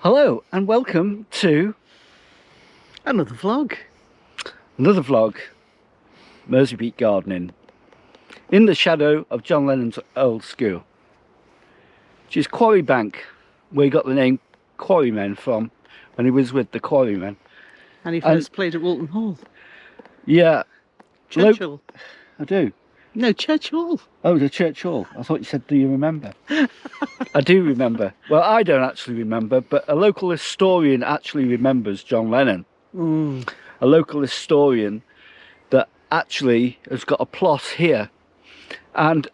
Hello and welcome to Another vlog. another vlog, Merseybeat Gardening, in the shadow of John Lennon's old school, which is Quarry Bank, where he got the name Quarrymen from when he was with the Quarrymen. And he first played at Walton Hall. Yeah. Church Hall. I do. No, Church Hall. Oh, the Church Hall. I thought you said, do you remember? I do remember. Well, I don't actually remember, but a local historian actually remembers John Lennon. A local historian that actually has got a plot here. And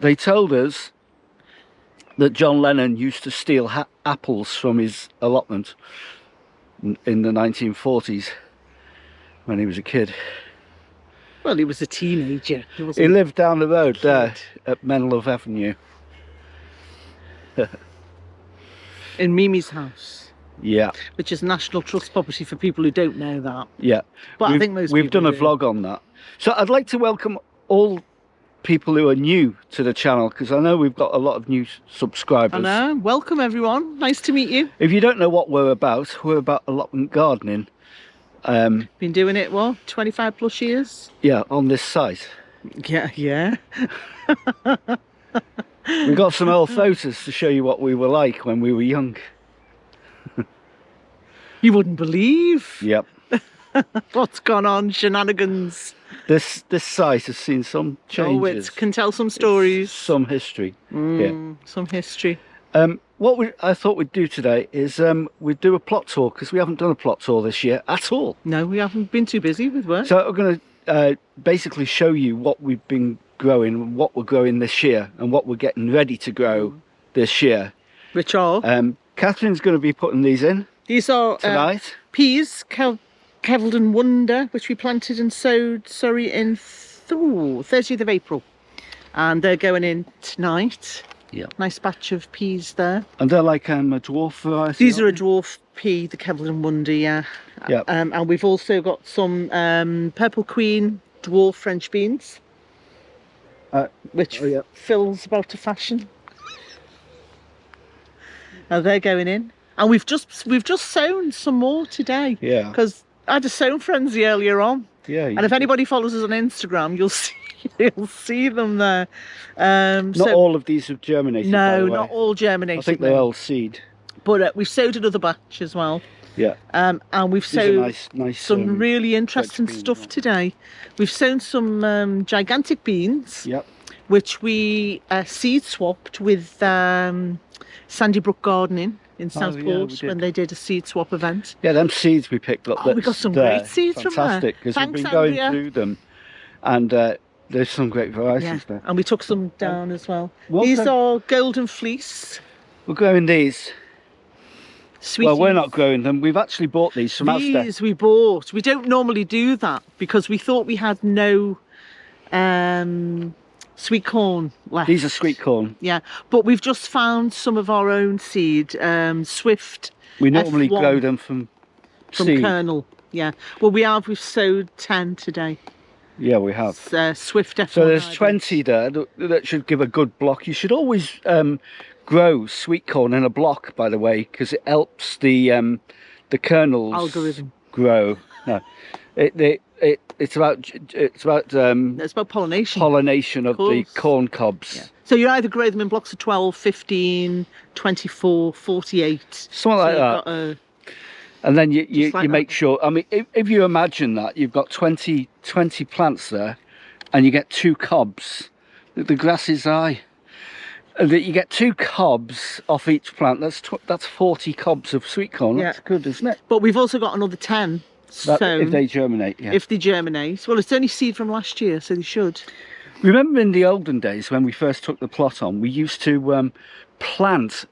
they told us that John Lennon used to steal apples from his allotment in the 1940s when he was a kid. Well, he was a teenager. He lived down the road there at Menlove Avenue. In Mimi's house. Yeah. Which is National Trust property for people who don't know that. Yeah. But I think most we've people done a do. vlog on that. So I'd like to welcome all people who are new to the channel, because I know we've got a lot of new subscribers. I know. Welcome, everyone. Nice to meet you. If you don't know what we're about allotment gardening. Been doing it, what, 25 plus years? Yeah, on this site. Yeah. We've got some old photos to show you what we were like when we were young. You wouldn't believe Yep. what's gone on, shenanigans. This site has seen some changes. Oh, it can tell some stories. Some history. Some history. What I thought we'd do today is we'd do a plot tour, because we haven't done a plot tour this year at all. No, we haven't been too busy with work. So we're going to basically show you what we've been growing, what we're growing this year, and what we're getting ready to grow this year. Which are? Catherine's going to be putting these in. These are tonight. Peas, Keveldon Wonder, which we planted and sowed, in 30th of April. And they're going in tonight. Yeah. Nice batch of peas there. And they're like a dwarf variety. These are a dwarf pea, the Keveldon Wonder, yeah. Yeah. And we've also got some Purple Queen dwarf French beans, which fills about a fashion. Now they're going in. And we've just sown some more today. Yeah. Because I had a sown frenzy earlier on. Yeah. And if anybody follows us on Instagram, you'll see them there. Not all of these have germinated. No, by the way. not all germinated. I think they're all seed. But we've sowed another batch as well. Yeah. And we've sown nice, some really interesting stuff today. We've sown some gigantic beans. Yep. Which we seed swapped with Sandy Brook Gardening in Southport when they did a seed swap event. Yeah, them seeds we picked up. Oh, we got some great seeds from there. Fantastic, because we've been going through them, and there's some great varieties there. And we took some down as well. These are Golden Fleece. We're growing these. Sweeties. Well, we're not growing them. We've actually bought these from Asda. These we bought. We don't normally do that because we thought we had no sweet corn left. These are sweet corn. Yeah, but we've just found some of our own seed, Swift. We normally F1 grow them from seed. kernel. Yeah. Well, we've sowed 10 today. Yeah, we have. Swift F1. So there's 20 there that should give a good block. You should always grow sweet corn in a block, by the way, because it helps the kernels algorithm grow. No, it's about pollination. Pollination of the corn cobs. Yeah. So you either grow them in blocks of 12, 15, 24, 48. Something like that. And then you make sure, I mean, if you imagine that you've got 20 plants there and you get 2 cobs, the grass is high. That you get 2 cobs off each plant, that's 40 cobs of sweet corn. That's good, isn't it? But we've also got another 10. So if they germinate, yeah. If they germinate. Well, it's only seed from last year, so they should. Remember in the olden days when we first took the plot on, we used to plant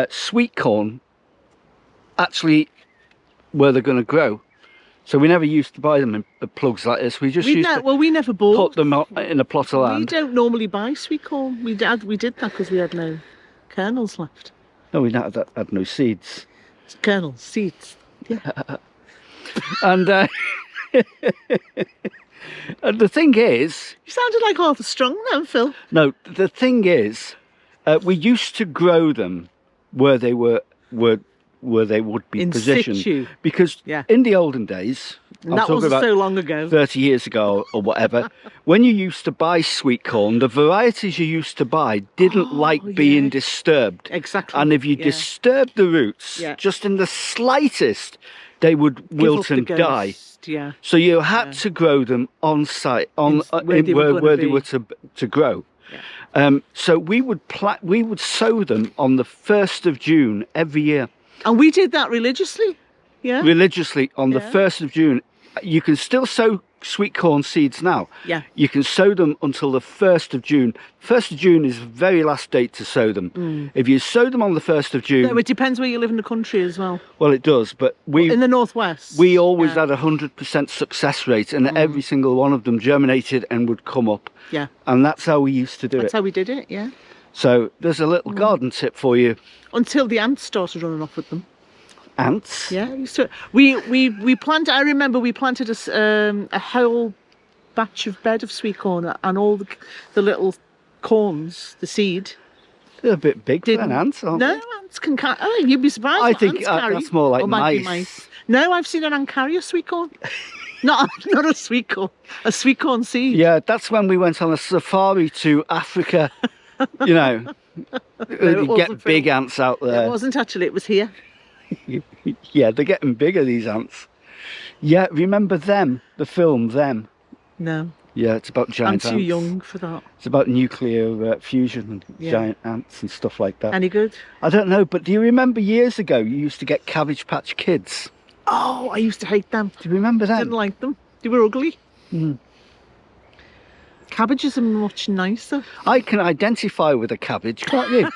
sweet corn actually where they're going to grow. So we never used to buy them in plugs like this. We just we never bought. Put them in a plot of land. We don't normally buy sweet corn. We did that because we had no kernels left. No, we had no seeds. It's kernels, seeds. Yeah. And and the thing is, you sounded like Arthur Strong then, Phil. No, the thing is, We used to grow them where they were where they would be In positioned. situ. Because Yeah. in the olden days, I'm That talking wasn't about so long ago. 30 years ago or whatever, when you used to buy sweet corn, the varieties you used to buy didn't like being yeah. disturbed. Exactly. And if you disturbed the roots, Yeah. just in the slightest, they would wilt and die. Yeah. So you had to grow them on site, where they were to grow. Yeah. So we would sow them on the 1st of June every year. And we did that religiously. Yeah. Religiously on the 1st of June. You can still sow sweet corn seeds now. Yeah. You can sow them until the 1st of June. 1st of June is the very last date to sow them. If you sow them on the 1st of June... No, it depends where you live in the country as well. Well, it does, but in the northwest. We always had 100% success rate, and every single one of them germinated and would come up. Yeah. And that's how we used to do it. That's how we did it, yeah. So there's a little garden tip for you. Until the ants started running off with them. Ants? Yeah, we planted. I remember we planted a whole batch of bed of sweet corn, and all the little corns, the seed. They're a bit big for an ant, aren't they? No, ants can carry. Oh, you'd be surprised. I think that's more like mice. No, I've seen an ant carry a sweet corn. not a sweet corn, a sweet corn seed. Yeah, that's when we went on a safari to Africa. You know, you get big ants out there. It wasn't actually. It was here. Yeah, they're getting bigger, these ants. Yeah, remember Them, the film Them? No. Yeah, it's about giant ants. I'm too young for that. It's about nuclear fusion and giant ants and stuff like that. Any good? I don't know, but do you remember years ago you used to get Cabbage Patch Kids? Oh, I used to hate them. Do you remember them? I didn't like them. They were ugly. Mm. Cabbages are much nicer. I can identify with a cabbage, can't you?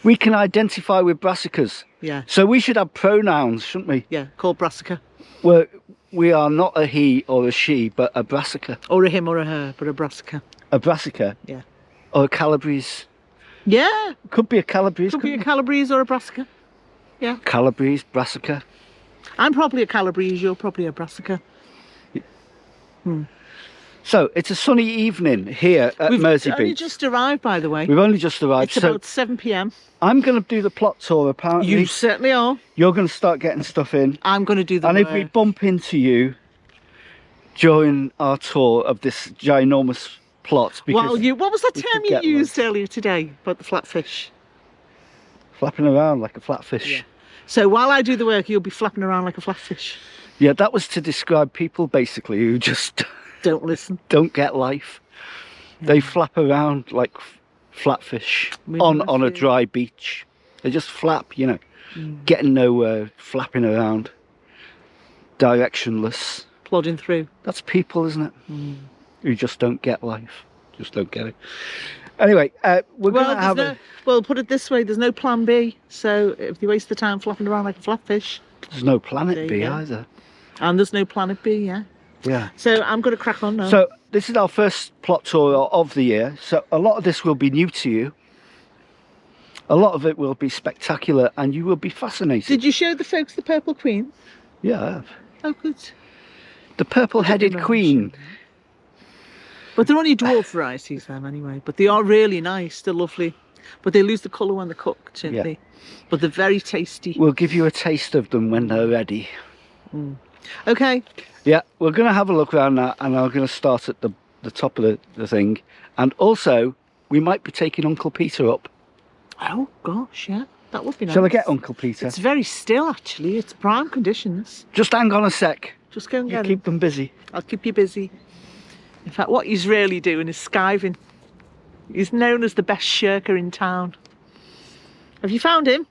We can identify with brassicas. Yeah. So we should have pronouns, shouldn't we? Yeah, called brassica. We are not a he or a she, but a brassica. Or a him or a her, but a brassica. A brassica? Yeah. Or a Calabrese. Yeah. Could be a Calabrese. Could be a Calabrese or a brassica. Yeah. Calabrese, brassica. I'm probably a Calabrese, you're probably a brassica. So it's a sunny evening here at Mersey Beach. We've only just arrived, by the way. We've only just arrived. It's about 7 p.m. I'm going to do the plot tour, apparently. You certainly are. You're going to start getting stuff in. I'm going to do the work. And if we bump into you during our tour of this ginormous plot... Well, what was that term you used earlier today about the flatfish? Flapping around like a flatfish. Yeah. So while I do the work, you'll be flapping around like a flatfish. Yeah, that was to describe people, basically, who just... Don't listen. Don't get life. Yeah. They flap around like flatfish on a dry beach. They just flap, you know, getting nowhere, flapping around, directionless. Plodding through. That's people, isn't it? Who just don't get life. Just don't get it. Anyway, we're going to have Well, put it this way, there's no plan B. So if you waste the time flapping around like a flatfish... There's no planet B either. And there's no planet B, yeah. Yeah. So I'm going to crack on now. So this is our first plot tour of the year. So a lot of this will be new to you. A lot of it will be spectacular and you will be fascinated. Did you show the folks the Purple Queen? Yeah, I have. Oh, good. The purple-headed queen. But they're only dwarf varieties then anyway. But they are really nice. They're lovely. But they lose the colour when they're cooked, don't they? But they're very tasty. We'll give you a taste of them when they're ready. Okay. Yeah, we're going to have a look around now and I'm going to start at the top of the thing. And also, we might be taking Uncle Peter up. Oh, gosh, yeah. That would be nice. Shall I get Uncle Peter? It's very still, actually. It's prime conditions. Just hang on a sec. Just go and get him. Keep them busy. I'll keep you busy. In fact, what he's really doing is skiving. He's known as the best shirker in town. Have you found him?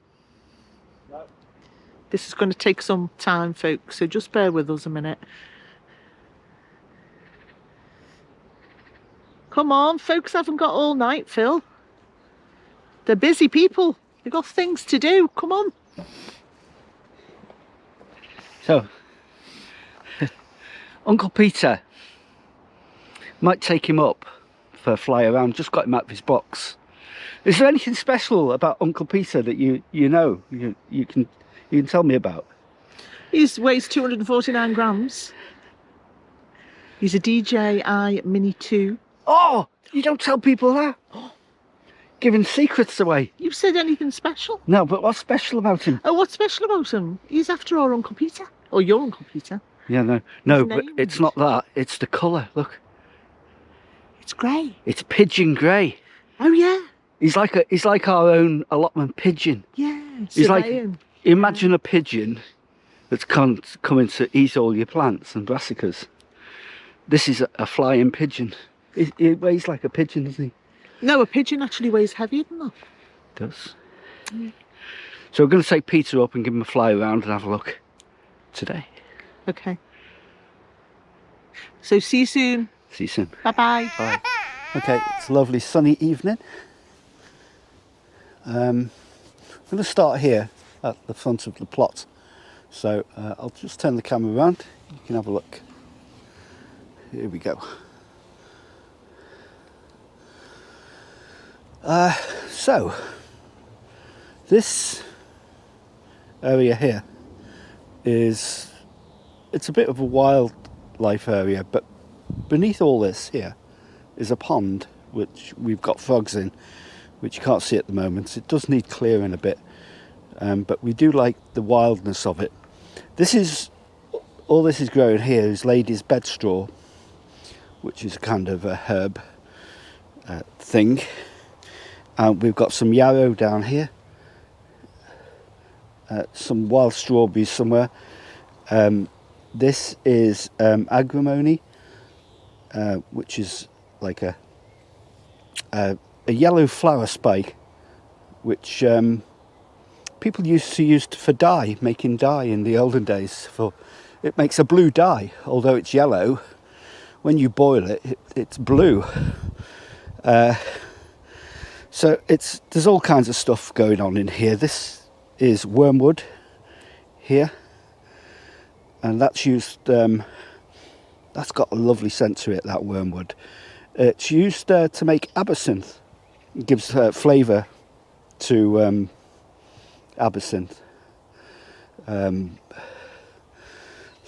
No. This is going to take some time, folks, so just bear with us a minute. Come on, folks haven't got all night, Phil. They're busy people. They've got things to do. Come on. So, Uncle Peter, might take him up for a fly around. Just got him out of his box. Is there anything special about Uncle Peter that you know you can tell me about? He weighs 249 grams. He's a DJI Mini 2. Oh, you don't tell people that. giving secrets away. You've said anything special? No, but what's special about him? Oh, what's special about him? He's after our Uncle Peter. Or your Uncle Peter. Yeah, no, but named. it's not that. It's the colour. Look, It's grey. it's pigeon grey. Oh yeah. He's like our own allotment pigeon. Yeah. He's like, surveying. imagine a pigeon that's coming to eat all your plants and brassicas. This is a flying pigeon. He weighs like a pigeon, doesn't he? No, a pigeon actually weighs heavier than that. Does. Yeah. So we're going to take Peter up and give him a fly around and have a look today. Okay. So see you soon. See you soon. Bye-bye. Bye. Okay, it's a lovely sunny evening. I'm going to start here at the front of the plot. So I'll just turn the camera around. You can have a look. Here we go. So this area here it's a bit of a wildlife area, but beneath all this here is a pond which we've got frogs in, which you can't see at the moment. It does need clearing a bit, but we do like the wildness of it. All this is growing here is ladies' bed straw, which is kind of a herb thing. And we've got some yarrow down here, some wild strawberries somewhere. This is agrimony, which is like a yellow flower spike, which people used to use for dye, making dye in the olden days. It makes a blue dye, although it's yellow. When you boil it, it's blue. So there's all kinds of stuff going on in here. This is wormwood here, and that's used. That's got a lovely scent to it. That wormwood. It's used to make absinthe. It gives flavour to absinthe. So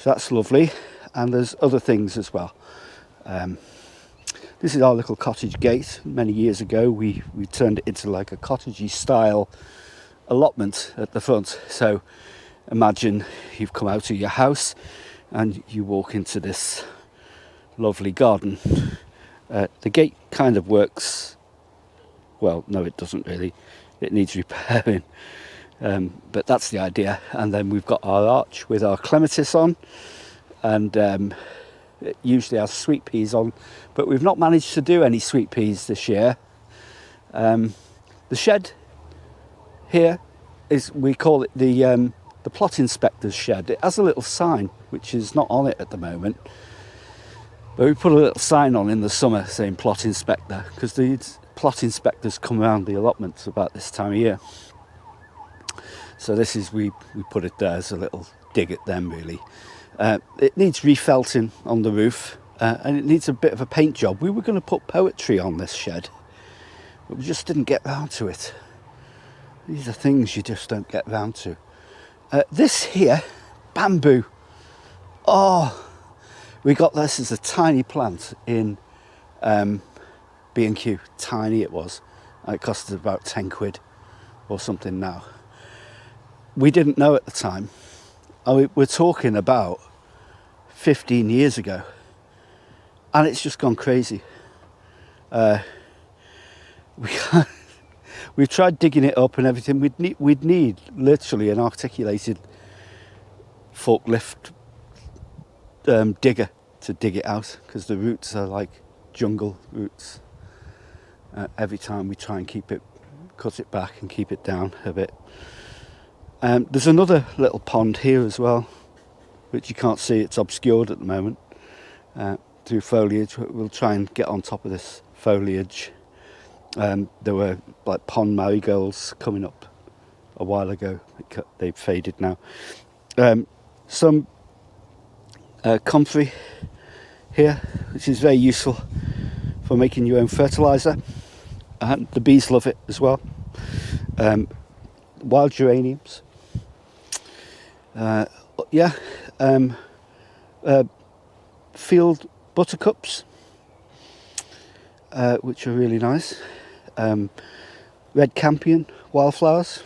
that's lovely, and there's other things as well. This is our little cottage gate. Many years ago we turned it into like a cottagey style allotment at the front. So imagine you've come out of your house and you walk into this lovely garden. The gate kind of works, well, no it doesn't really, it needs repairing, but that's the idea. And then we've got our arch with our clematis on, and it usually has sweet peas on, but we've not managed to do any sweet peas this year. The shed here we call it the plot inspector's shed. It has a little sign which is not on it at the moment, but we put a little sign on in the summer saying plot inspector, because the plot inspectors come around the allotments about this time of year. So this is, we put it there as a little dig at them really. It needs refelting on the roof, and it needs a bit of a paint job. We were going to put poetry on this shed, but we just didn't get round to it. These are things you just don't get round to. This here, bamboo. Oh, we got this as a tiny plant in B&Q. Tiny it was. It cost us about 10 quid or something now. We didn't know at the time. We're talking about 15 years ago, and it's just gone crazy. We've tried digging it up and everything. We'd need literally an articulated forklift digger to dig it out, because the roots are like jungle roots. Every time we try and cut it back and keep it down a bit. There's another little pond here as well, which you can't see. It's obscured at the moment through foliage. We'll try and get on top of this foliage. There were like pond marigolds coming up a while ago. They've faded now. Some comfrey here, which is very useful for making your own fertiliser, and the bees love it as well. Wild geraniums. Field buttercups, which are really nice. red campion wildflowers.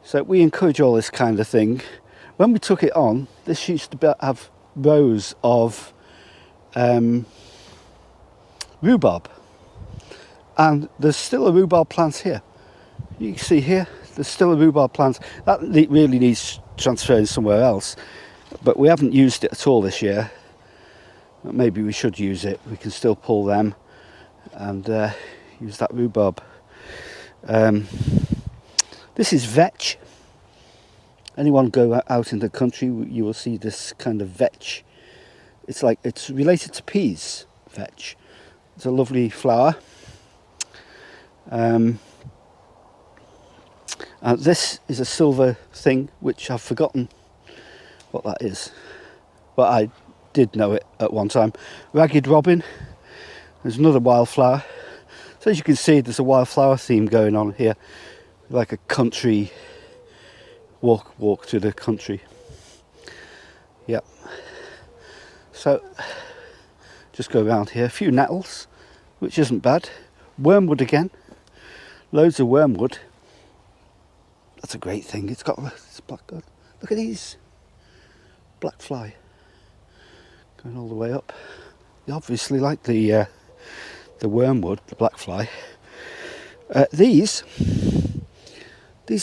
So we encourage all this kind of thing. When we took it on, this used to have rows of rhubarb, and there's still a rhubarb plant here. You can see here, there's still a rhubarb plant. That really needs transferring somewhere else, but we haven't used it at all this year. Maybe we should use it. We can still pull them and use that rhubarb. This is vetch. Anyone go out in the country, you will see this kind of vetch. It's related to peas, vetch. It's a lovely flower. And this is a silver thing, which I've forgotten what that is, but I did know it at one time. Ragged robin. There's another wildflower. So as you can see, there's a wildflower theme going on here, like a country walk through the country. Yep. So just go around here. A few nettles, which isn't bad. Wormwood again. Loads of wormwood. That's a great thing. It's got this black. Look at these black fly going all the way up. You obviously like the wormwood, the black fly. These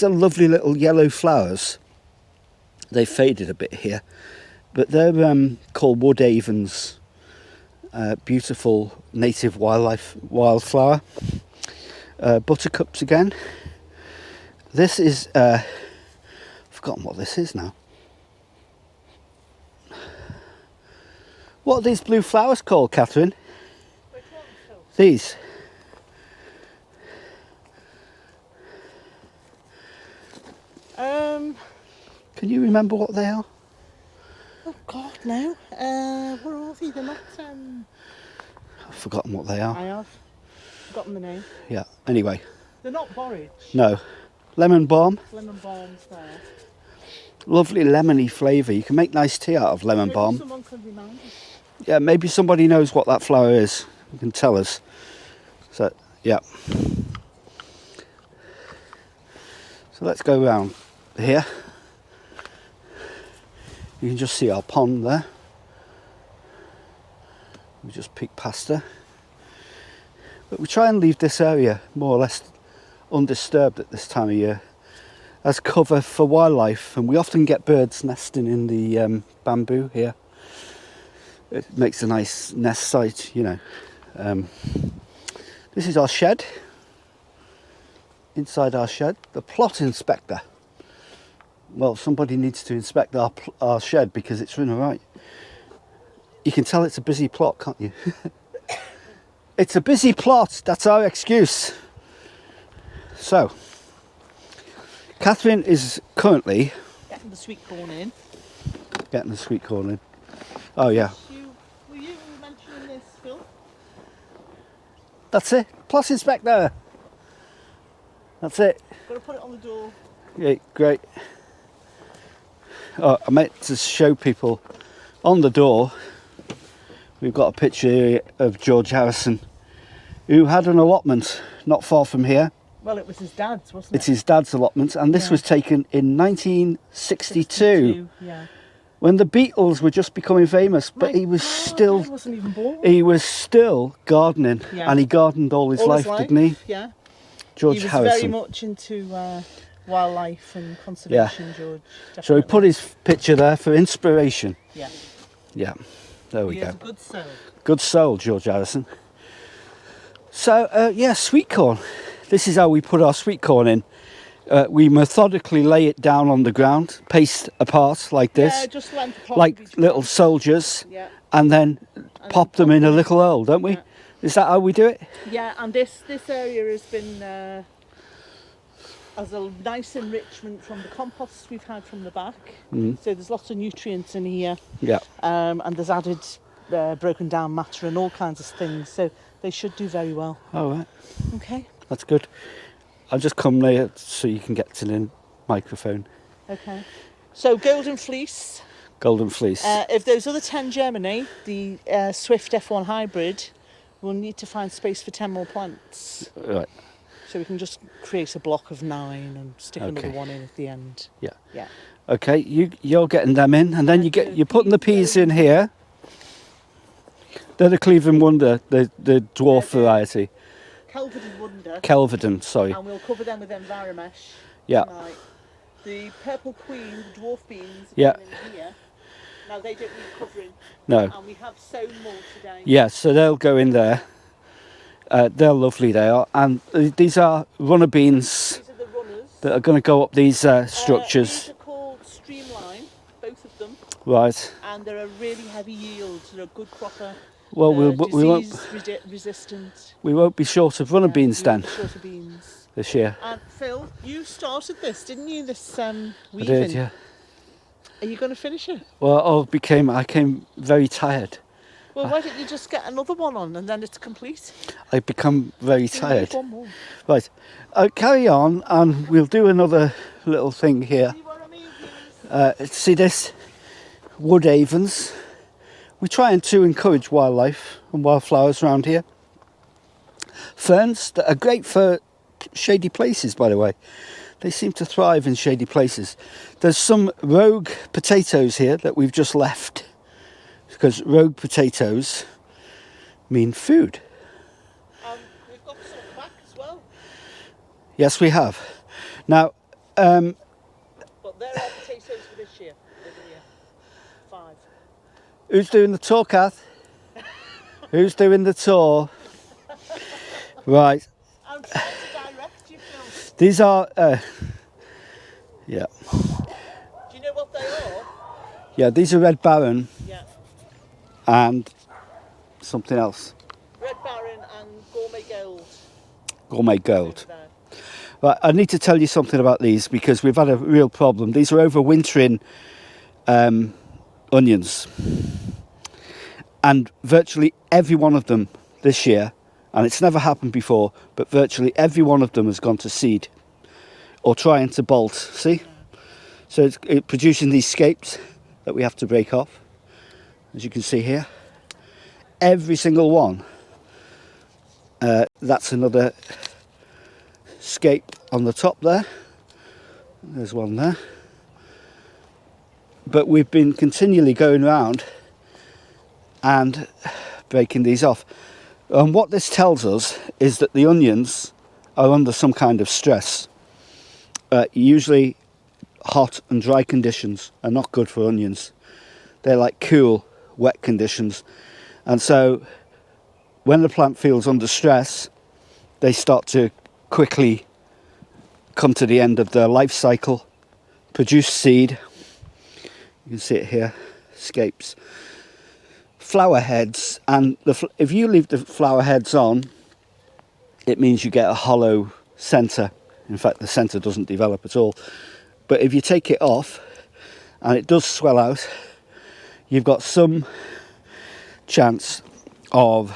are lovely little yellow flowers. They've faded a bit here, but they're called wood avens. Beautiful native wildflower. Buttercups again. This is I've forgotten what this is now. What are these blue flowers called, Catherine? Which ones, Phil? These. Can you remember what they are? Oh God, no. Where are they? They're not. I've forgotten what they are. I have forgotten the name. Yeah. Anyway. They're not borage. No. Lemon balm. Lemon balm's there. Lovely lemony flavour. You can make nice tea out of lemon balm. Someone can remind us. Yeah, maybe somebody knows what that flower is. You can tell us. So, yeah. So let's go around here. You can just see our pond there. We just peek past her. But we try and leave this area more or less undisturbed at this time of year as cover for wildlife, and we often get birds nesting in the bamboo here. It makes a nice nest site, you know. This is our shed. Inside our shed, the plot inspector. Well, somebody needs to inspect our shed because it's run alright. You can tell it's a busy plot, can't you? It's a busy plot, that's our excuse. So, Catherine is currently Getting the sweet corn in. getting the sweet corn in. Oh yeah, Were you mentioning this, Phil? that's it. Plot inspector. That's it. Got to put it on the door. Yeah, great. Oh, I meant to show people on the door. We've got a picture here of George Harrison, who had an allotment not far from here. Well, it was his dad's, wasn't it? It's his dad's allotment, and this was taken in 1962, yeah. when the Beatles were just becoming famous. But My he was God, I wasn't even born. he was still gardening, Yeah. and he gardened all his life, didn't he? Yeah. George He was Harrison. very much into wildlife and conservation, George. So he definitely. put his picture there for inspiration. Yeah. Yeah, there we He go. is a good soul. Good soul, George Harrison. So, yeah, sweet corn. This is how we put our sweet corn in. We methodically lay it down on the ground, paced apart like this, Yeah, just length apart like of each little plant. soldiers, Yeah. and then pop them in a little hole, don't we? Yeah. Is that how we do it? Yeah, and this area has been as a nice enrichment from the compost we've had from the back. Mm. So there's lots of nutrients in here, Yeah. and there's added broken down matter and all kinds of things. So they should do very well. All right. Okay. That's good. I'll just come there so you can get to the microphone. Okay. So golden fleece. Golden fleece. If those other 10 germinate, the Swift F1 hybrid will need to find space for 10 more plants. Right. So we can just create a block of 9 and stick another Okay. one in at the end. Yeah. Yeah. Okay, you're getting them in, and then you're putting the peas in here. They're the Cleveland Wonder, the dwarf variety. Kelvedon Wonder. Kelvedon, sorry. And we'll cover them with Enviromesh tonight. The Purple Queen, the dwarf beans, are going in here. Now they don't need covering. No. And we have sown more today. Yeah, so they'll go in there. They're lovely, they are. And these are runner beans. These are the runners. That are going to go up these structures. These are called Streamline, both of them. Right. And they're a really heavy yield. They're a good cropper. Well, we won't. Resistant. We won't be short of runner beans then. Short of beans this year. And Phil, you started this, didn't you? This weaving. I did, yeah. Are you going to finish it? Well, I came very tired. Well, why don't you just get another one on and then it's complete? I become very tired. One more. Right, carry on, and we'll do another little thing here. See what I mean, see this? Wood avens. We try to encourage wildlife and wildflowers around here. Ferns that are great for shady places, by the way. They seem to thrive in shady places. There's some rogue potatoes here that we've just left, because rogue potatoes mean food. We've got some back as well. Yes, we have. Now, but there are potatoes for this year. Over here. 5. Who's doing the tour, Kath? Who's doing the tour? Right. I'm trying to direct you, Phil. These are, yeah. Do you know what they are? Yeah, these are Red Baron. Yeah. And something else. Red Baron and Gourmet Gold. Gourmet Gold. Right, I need to tell you something about these because we've had a real problem. These are overwintering onions. And virtually every one of them this year, and it's never happened before, but virtually every one of them has gone to seed or trying to bolt. See? So it's producing these scapes that we have to break off, as you can see here. Every single one. That's another scape on the top there. There's one there. But we've been continually going around and breaking these off. And what this tells us is that the onions are under some kind of stress. Usually hot and dry conditions are not good for onions. They're like cool, wet conditions. And so when the plant feels under stress, they start to quickly come to the end of their life cycle, produce seed. You can see it here, scapes. Flower heads, and if you leave the flower heads on, it means you get a hollow centre. In fact, the centre doesn't develop at all. But if you take it off, and it does swell out, you've got some chance of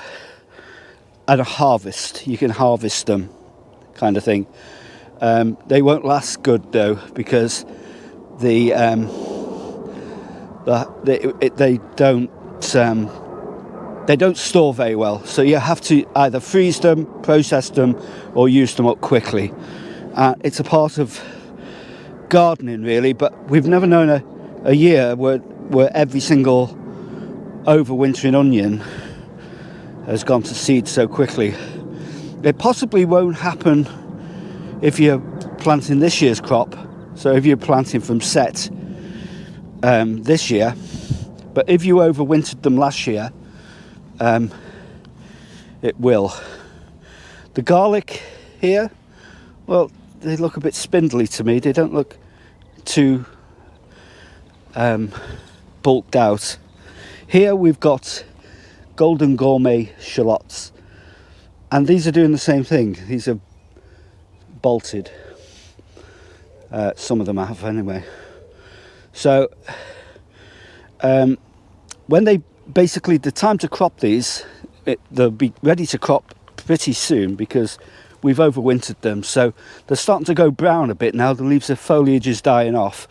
at a harvest. You can harvest them, kind of thing. They won't last good though, because they don't store very well. So you have to either freeze them, process them, or use them up quickly. It's a part of gardening, really. But we've never known a year where every single overwintering onion has gone to seed so quickly. It possibly won't happen if you're planting this year's crop. So if you're planting from set this year, but if you overwintered them last year, it will. The garlic here, well, they look a bit spindly to me. They don't look too bulked out. Here we've got golden gourmet shallots, and these are doing the same thing. These are bolted. Some of them have anyway. So when they basically, the time to crop these, they'll be ready to crop pretty soon because we've overwintered them. So they're starting to go brown a bit now. The leaves, the foliage is dying off.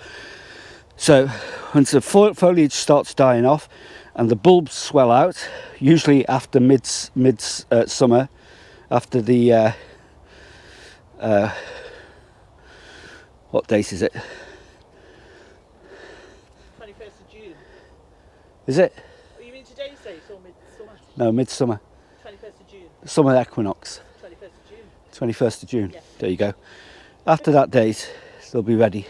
So once the foliage starts dying off and the bulbs swell out, usually after mid summer, after the what date is it? 21st of June. Is it? Oh, you mean today's date or midsummer? No, midsummer. 21st of June. Summer equinox. 21st of June. 21st of June. Yeah. There you go. After that date, they'll be ready.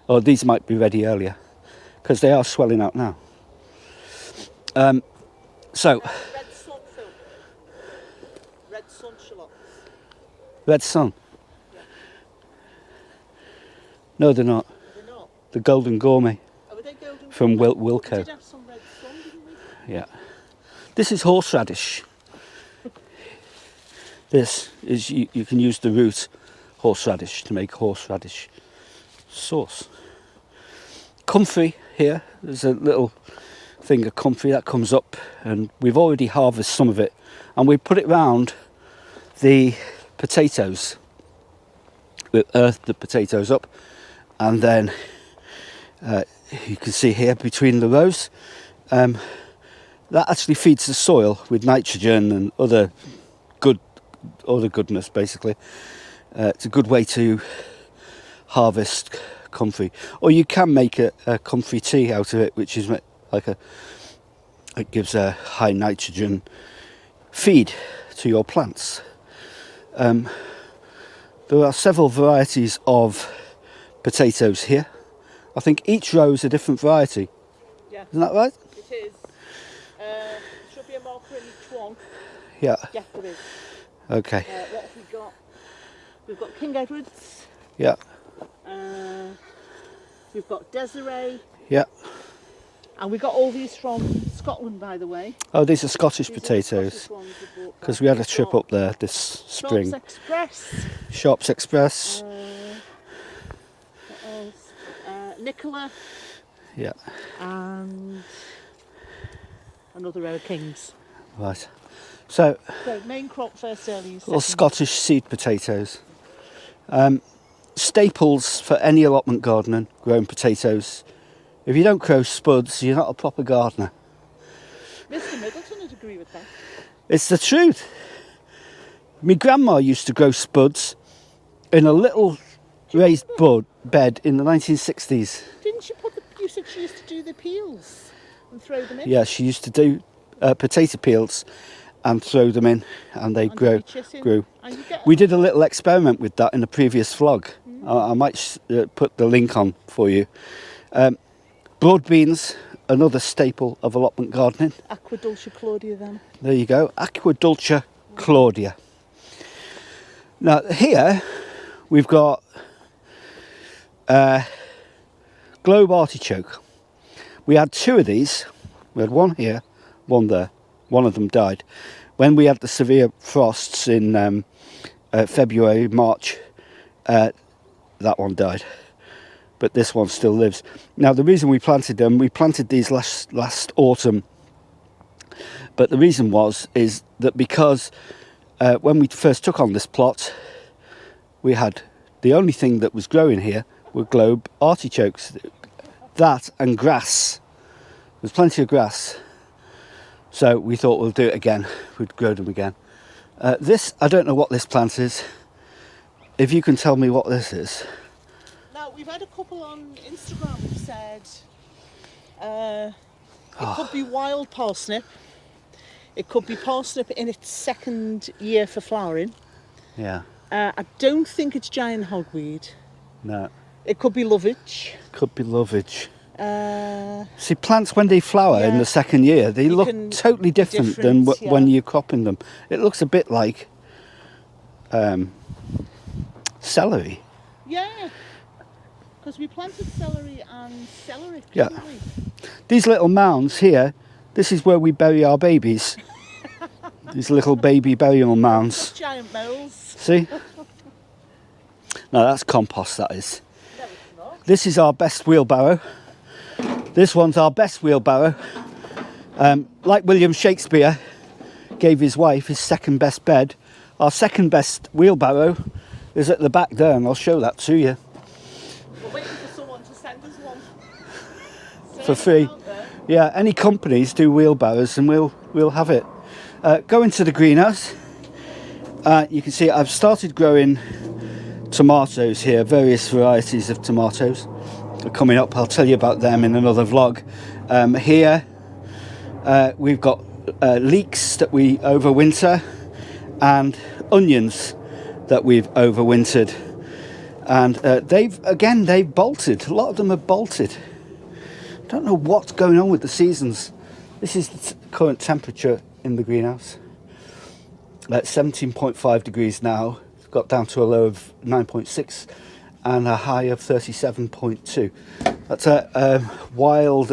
Or these might be ready earlier, because they are swelling out now. So, Red sun, Phil. Red sun shallots. red sun. Yeah. No, they're not. They're not. The golden gourmet Oh, were they golden? from We Wilco. did have some red sun, didn't we? Yeah. This is horseradish. This is, you can use the root horseradish to make horseradish sauce. Comfrey here, there's a little thing of comfrey that comes up, and we've already harvested some of it, and we put it round the potatoes. We earthed the potatoes up, and then you can see here between the rows, that actually feeds the soil with nitrogen and other goodness, basically. It's a good way to harvest comfrey, or you can make a comfrey tea out of it, which is like it gives a high nitrogen feed to your plants. There are several varieties of potatoes here. I think each row is a different variety. Yeah. Isn't that right? It is. There should be a marker in each one. Yeah. Yeah, there is. Okay. What have we got? We've got King Edward's. Yeah. We've got Desiree. Yeah. And we got all these from Scotland, by the way. Oh, these are Scottish These are the potatoes. Scottish ones we bought Because back. we had a We've trip got up there this spring. Shops Express. Shops Express. What else? Nicola. Yeah. And another row of Kings. Right. So, So main crop first early. little Scottish seed potatoes. Staples for any allotment gardener growing potatoes. If you don't grow spuds, you're not a proper gardener. Mr. Middleton would agree with that. It's the truth. My grandma used to grow spuds in a little raised bed in the 1960s. Didn't she you said she used to do the peels and throw them in? Yeah, she used to do potato peels and throw them in, and they grew. And you get We did a little experiment with that in a previous vlog. I might put the link on for you. Broad beans, another staple of allotment gardening. Aqua Dulce Claudia then. There you go, Aqua Dulce Claudia. Now here we've got globe artichoke. We had two of these. We had one here, one there. One of them died. When we had the severe frosts in February, March, that one died. But this one still lives. Now the reason we planted them, we planted these last autumn. But the reason is that because when we first took on this plot, we had the only thing that was growing here were globe artichokes. That and grass. There's plenty of grass. So we thought we'll do it again. We'd grow them again. This, I don't know what this plant is. If you can tell me what this is. Now, we've had a couple on Instagram who've said it could be wild parsnip. It could be parsnip in its second year for flowering. Yeah. I don't think it's giant hogweed. No. It could be lovage. Could be lovage. See, plants when they flower in the second year, they look totally different than when you're cropping them. It looks a bit like celery. Yeah, because we planted celery and celery. Yeah. Didn't we? These little mounds here, this is where we bury our babies. These little baby burial mounds. Giant moles. See? No, that's compost, that is. No, it's not. This is our best wheelbarrow. This one's our best wheelbarrow. Like William Shakespeare gave his wife his second best bed, our second best wheelbarrow is at the back there, and I'll show that to you. We're waiting for someone to send us one. For free. Yeah, any companies do wheelbarrows and we'll have it. Go into the greenhouse. You can see I've started growing tomatoes here, various varieties of tomatoes are coming up. I'll tell you about them in another vlog. Here we've got leeks that we overwinter and onions that we've overwintered, and they've bolted. A lot of them have bolted. I don't know what's going on with the seasons. This is the current temperature in the greenhouse at 17.5 degrees now. It's got down to a low of 9.6 and a high of 37.2. That's a wild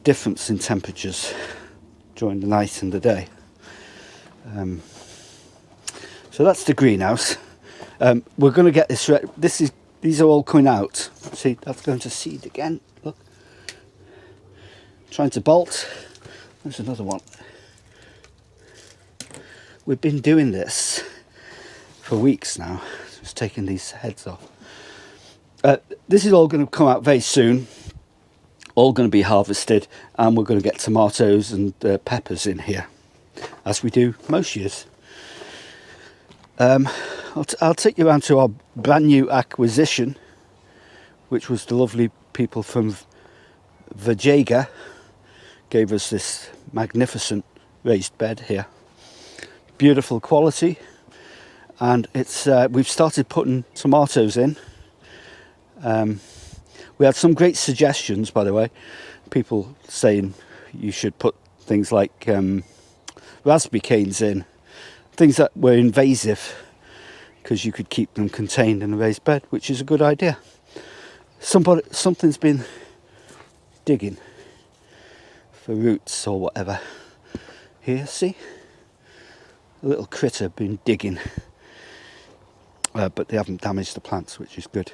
difference in temperatures during the night and the day. So that's the greenhouse. We're going to get this ready. These are all coming out. See, that's going to seed again. Look, trying to bolt. There's another one. We've been doing this for weeks now. Just taking these heads off. This is all going to come out very soon. All going to be harvested, and we're going to get tomatoes and peppers in here, as we do most years. I'll take you around to our brand new acquisition, which was the lovely people from Vajega gave us this magnificent raised bed here. Beautiful quality, and it's we've started putting tomatoes in. We had some great suggestions, by the way, people saying you should put things like raspberry canes in, things that were invasive, because you could keep them contained in a raised bed, which is a good idea. Something's been digging for roots or whatever. Here, see? A little critter been digging. But they haven't damaged the plants, which is good.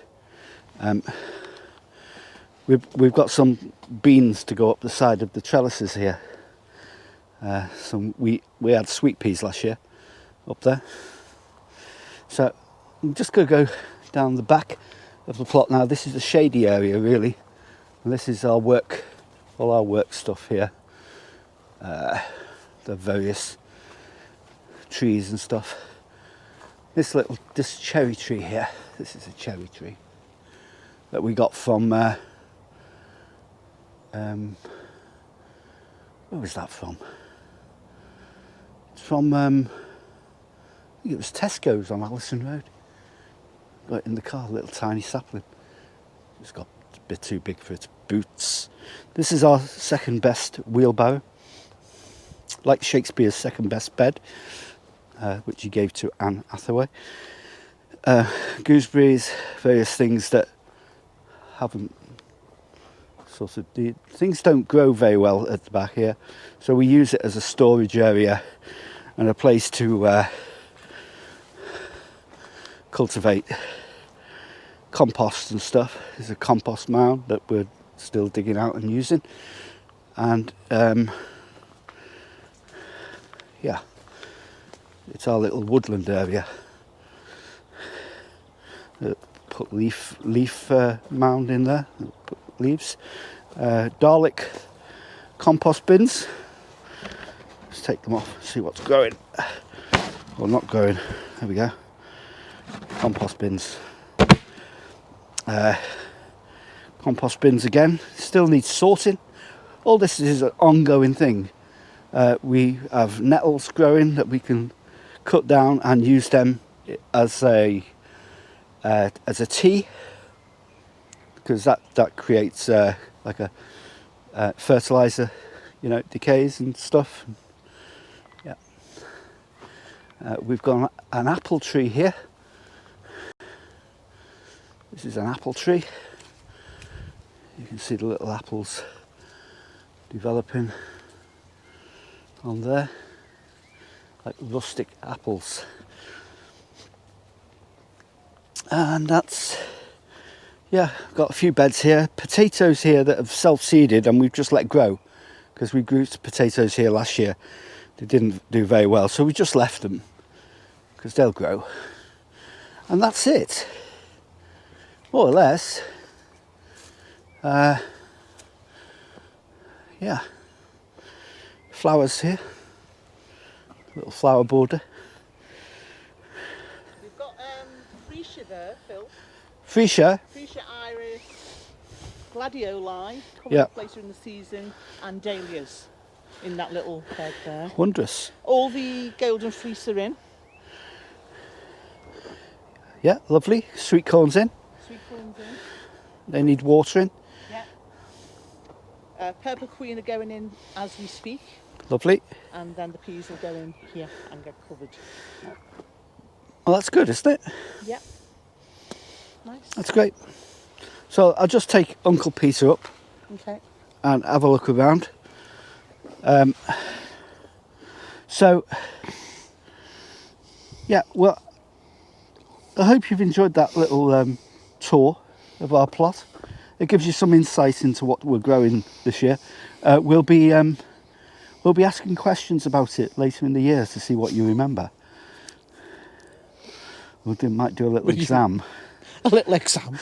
We've got some beans to go up the side of the trellises here. We had sweet peas last year up there. So I'm just going to go down the back of the plot now. This is the shady area really, and this is all our work stuff here. The various trees and stuff. This cherry tree here. This is a cherry tree that we got from. Where was that from? It's from. I think it was Tesco's on Allison Road. Got it in the car, a little tiny sapling. It's got a bit too big for its boots. This is our second best wheelbarrow, like Shakespeare's second best bed, which he gave to Anne Hathaway. Gooseberries, various things that haven't things don't grow very well at the back here, so we use it as a storage area and a place to cultivate compost and stuff. There's a compost mound that we're still digging out and using, and yeah, it's our little woodland area. Put leaf mound in there, put leaves. Dalek compost bins. Let's take them off, see what's growing or not growing. There we go. Compost bins. Compost bins again. Still needs sorting. All this is an ongoing thing. We have nettles growing that we can cut down and use them as a tea, because that creates like a fertilizer, decays and stuff. Yeah. We've got an apple tree here. This is an apple tree. You can see the little apples developing on there, like rustic apples. And that's, yeah, got a few beds here. Potatoes here that have self-seeded and we've just let grow, because we grew potatoes here last year. They didn't do very well, so we just left them because they'll grow. And that's it, more or less. Yeah, flowers here, little flower border. We've got freesia there, Phil. Freesia. Freesia iris, gladioli, coming Yeah. up later in the season, and dahlias in that little bed there. Wondrous. All the golden fleece are in. Yeah, lovely. Sweet corn's in. Sweet corn's in. They need watering. Yeah. Purple queen are going in as we speak, Lovely. and then the peas will go in here and get covered. Well, that's good, isn't it? Yeah. Nice. That's great. So I'll just take Uncle Peter up Okay. and have a look around. So, yeah, well, I hope you've enjoyed that little tour of our plot. It gives you some insight into what we're growing this year. We'll be asking questions about it later in the year to see what you remember. Might do a little exam. A little exam.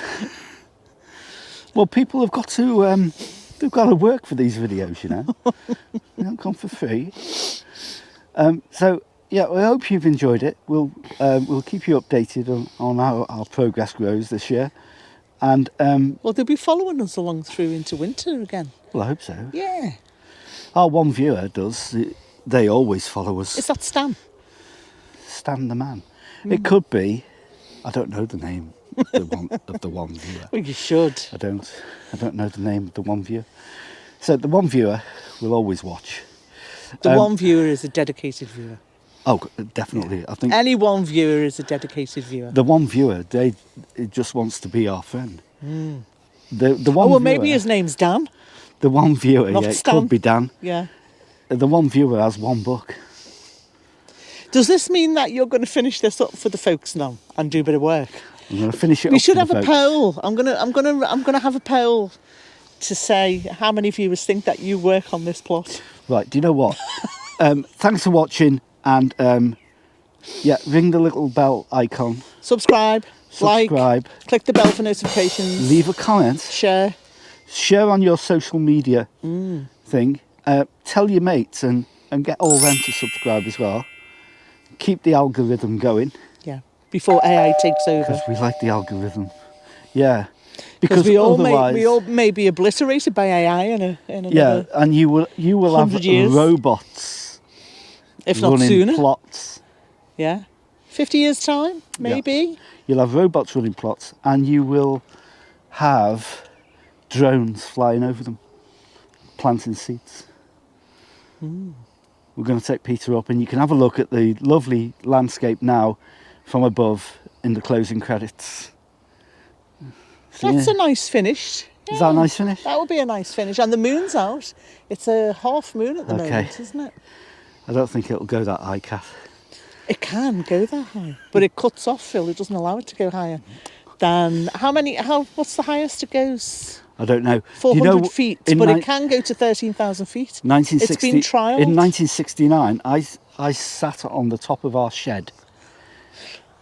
Well, people have got to they've got to work for these videos, you know. They don't come for free. So yeah, I hope you've enjoyed it. We'll keep you updated on how our progress grows this year, and Well, they'll be following us along through into winter again. well, I hope so. Yeah. Our one viewer does. They always follow us. Is that Stan? Stan the man. It could be. I don't know the name of the one viewer. Well, you should. I don't know the name of the one viewer. So the one viewer will always watch. The one viewer is a dedicated viewer. Oh, definitely. I think Any one viewer is a dedicated viewer. the one viewer, it just wants to be our friend. The one Oh, well, viewer, maybe his name's Dan. the one viewer, Not yeah, it Stan. could be Dan. Yeah. The one viewer has one book. Does this mean that you're going to finish this up for the folks now and do a bit of work? I'm going to finish it. We up should for have the a folks. poll. I'm gonna have a poll to say how many viewers think that you work on this plot. Right. Do you know what? Thanks for watching, and yeah, ring the little bell icon. Subscribe, like, Subscribe. click the bell for notifications. Leave a comment. Share. Share on your social media thing. Tell your mates and get all them to subscribe as well. Keep the algorithm going, Yeah. Before AI takes over. because we like the algorithm. Yeah. Because we all otherwise, may be obliterated by AI in another, yeah, and you will have 100 years. robots if not running sooner. plots. Yeah. 50 years time, maybe. You'll have robots running plots, and you will have drones flying over them, planting seeds. We're going to take Peter up, and you can have a look at the lovely landscape now from above in the closing credits. See That's ya? a nice finish. Is that a nice finish? That would be a nice finish. And the moon's out. It's a half moon at the Okay. moment, isn't it? I don't think it'll go that high, Kath. It can go that high, but it cuts off, Phil. It doesn't allow it to go higher than what's the highest it goes? I don't know. 400 feet, in but ni- it can go to 13,000 feet. 1960, It's been trialled. In 1969, I sat on the top of our shed,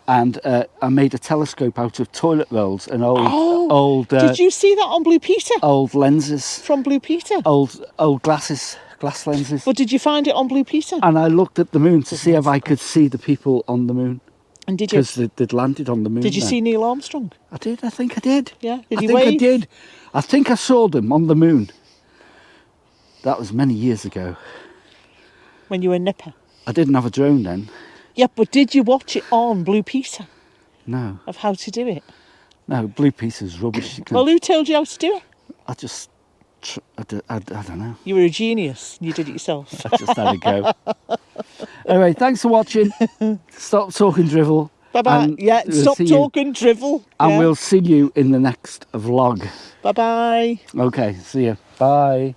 and I made a telescope out of toilet rolls and old Did you see that on Blue Peter? old lenses, From Blue Peter? old glass lenses. But did you find it on Blue Peter? And I looked at the moon to see if I could see the people on the moon, And did you? because they'd landed on the moon. Did you then. see Neil Armstrong? I did. I think I did. Yeah. Did I he think I wave? did. I think I saw them on the moon. That was many years ago. When you were a nipper? I didn't have a drone then. Yeah, but did you watch it on Blue Peter No, of how to do it? no. Blue Peter's rubbish. You can, Well, who told you how to do it? I just, I don't know. You were a genius. You did it yourself. I just had a go. Anyway, thanks for watching. Stop talking drivel. Bye-bye. And Yeah, we'll stop see you- talking drivel. And Yeah. we'll see you in the next vlog. Bye-bye. Okay, see you. Bye.